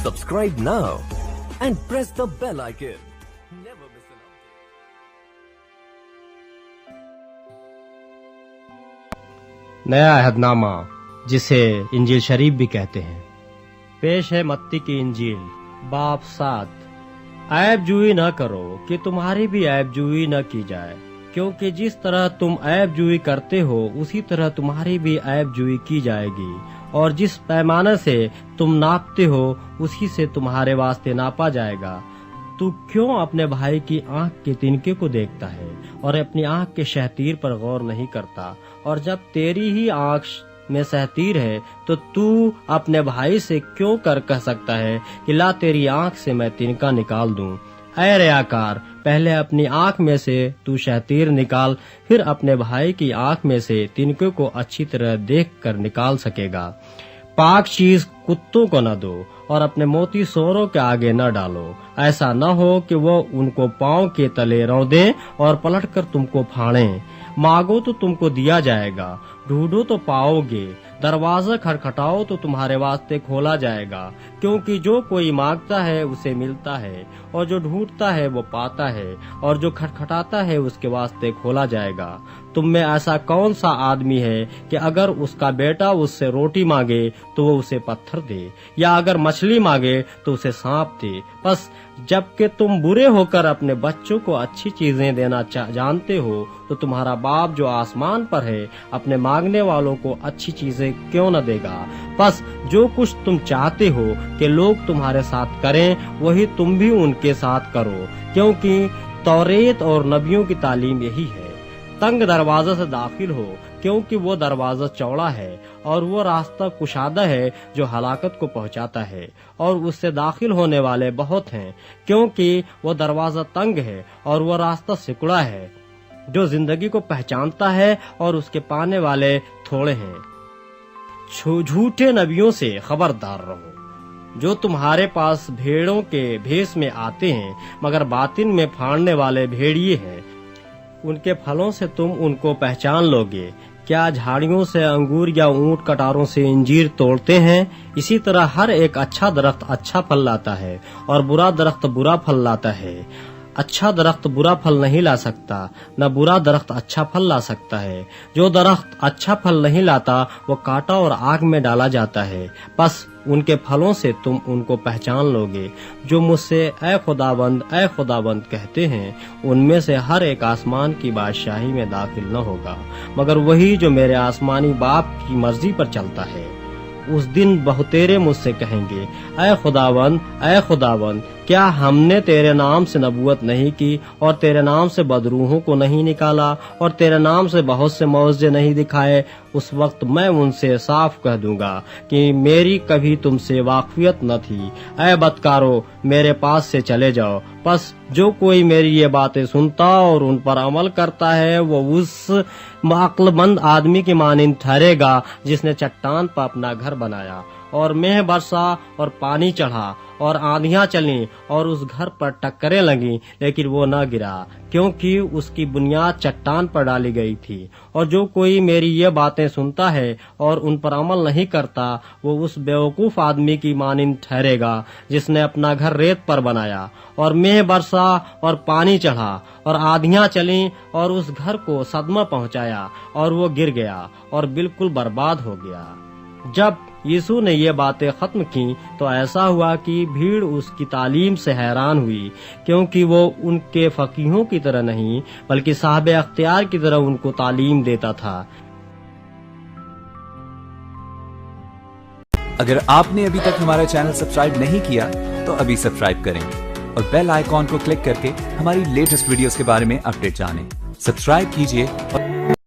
Subscribe now and press the bell icon. Never miss an update. नया अहदनामा, जिसे इंजील शरीफ भी कहते हैं। पेश है मत्ती की इंजील बाब 7। ऐबजूई न करो कि तुम्हारी भी ऐबजूई न की जाए, क्योंकि जिस तरह तुम ऐबजूई करते हो उसी तरह तुम्हारी भी ऐबजूई की जाएगी, और जिस पैमाने से तुम नापते हो उसी से तुम्हारे वास्ते नापा जाएगा। तू क्यों अपने भाई की आंख के तिनके को देखता है और अपनी आंख के शहतीर पर गौर नहीं करता? और जब तेरी ही आंख में सहतीर है तो तू अपने भाई से क्यों कह सकता है कि ला तेरी आंख से मैं तिनका निकाल दूं? ऐ रियाकार, पहले अपनी आंख में से तू शहतीर निकाल, फिर अपने भाई की आंख में से तिनके को अच्छी तरह देख कर निकाल सकेगा। पाक चीज कुत्तों को न दो और अपने मोती सोरों के आगे न डालो, ऐसा न हो कि वो उनको पांव के तले रौंदें और पलटकर तुमको फाड़ें। मांगो तो तुमको दिया जाएगा, ढूंढो तो पाओगे, दरवाजा खटखटाओ तो तुम्हारे वास्ते खोला जाएगा। क्योंकि जो कोई मांगता है उसे मिलता है, और जो ढूंढता है वो पाता है, और जो खटखटाता है उसके वास्ते खोला जाएगा। तुम में ऐसा कौन सा आदमी है कि अगर उसका बेटा उससे रोटी मांगे तो वो उसे पत्थर दे, या अगर मछली मांगे तो उसे सांप दे? बस जबकि तुम बुरे होकर अपने बच्चों को अच्छी चीजें देना जानते हो, तो तुम्हारा बाप जो आसमान पर है अपने मांगने वालों को अच्छी चीजें क्यों न देगा? बस जो कुछ तुम चाहते हो कि लोग तुम्हारे साथ करें वही तुम भी उनके साथ करो, क्योंकि तौरेत और नबियों की तालीम यही है। तंग दरवाजा से दाखिल हो, क्योंकि वो दरवाजा चौड़ा है और वो रास्ता कुशादा है जो हलाकत को पहुंचाता है, और उससे दाखिल होने वाले बहुत हैं। क्योंकि वो दरवाजा तंग है और वो रास्ता सिकुड़ा है जो जिंदगी को पहचानता है, और उसके पाने वाले थोड़े हैं। झूठे नबियों से खबरदार रहो, जो तुम्हारे पास भेड़ों के भेष में आते हैं मगर बातिन में फाड़ने वाले भेड़िए हैं। उनके फलों से तुम उनको पहचान लोगे। क्या झाड़ियों से अंगूर या ऊंट कटारों से इंजीर तोड़ते हैं? इसी तरह हर एक अच्छा दरख्त अच्छा फल लाता है और बुरा दरख्त बुरा फल लाता है। अच्छा दरख्त बुरा फल नहीं ला सकता, न बुरा दरख्त अच्छा फल ला सकता है। जो दरख्त अच्छा फल नहीं लाता वो काटा और आग में डाला जाता है। बस उनके फलों से तुम उनको पहचान लोगे। जो मुझसे ऐ खुदाबंद कहते हैं, उनमें से हर एक आसमान की बादशाही में दाखिल न होगा, मगर वही जो मेरे आसमानी बाप की मर्जी पर चलता है। उस दिन बहुतेरे मुझसे कहेंगे, ऐ खुदावंद, क्या हमने तेरे नाम से नबूवत नहीं की और तेरे नाम से बदरूहों को नहीं निकाला और तेरे नाम से बहुत से मौजे नहीं दिखाए? उस वक्त मैं उनसे साफ कह दूंगा कि मेरी कभी तुमसे वाकफियत न थी। ऐ बदकारो, मेरे पास से चले जाओ। बस जो कोई मेरी ये बातें सुनता और उन पर अमल करता है वो उस अक्लमंद आदमी की मानिंद ठहरेगा जिसने चट्टान पर अपना घर बनाया, और मेह बरसा और पानी चढ़ा और आंधियां चली और उस घर पर टक्करें लगी, लेकिन वो न गिरा, क्योंकि उसकी बुनियाद चट्टान पर डाली गई थी। और जो कोई मेरी ये बातें सुनता है और उन पर अमल नहीं करता वो उस बेवकूफ आदमी की मानिंद ठहरेगा जिसने अपना घर रेत पर बनाया, और मेह बरसा और पानी चढ़ा और आंधियां चली और उस घर को सदमा पहुंचाया, और वो गिर गया और बिल्कुल बर्बाद हो गया। जब यीशु ने ये बातें खत्म की तो ऐसा हुआ कि भीड़ उसकी तालीम से हैरान हुई, क्योंकि वो उनके फकीहों की तरह नहीं बल्कि साहब अख्तियार की तरह उनको तालीम देता था। अगर आपने अभी तक हमारा चैनल सब्सक्राइब नहीं किया तो अभी सब्सक्राइब करें और बेल आइकॉन को क्लिक करके हमारी लेटेस्ट वीडियोस के बारे में अपडेट जानें। सब्सक्राइब कीजिए और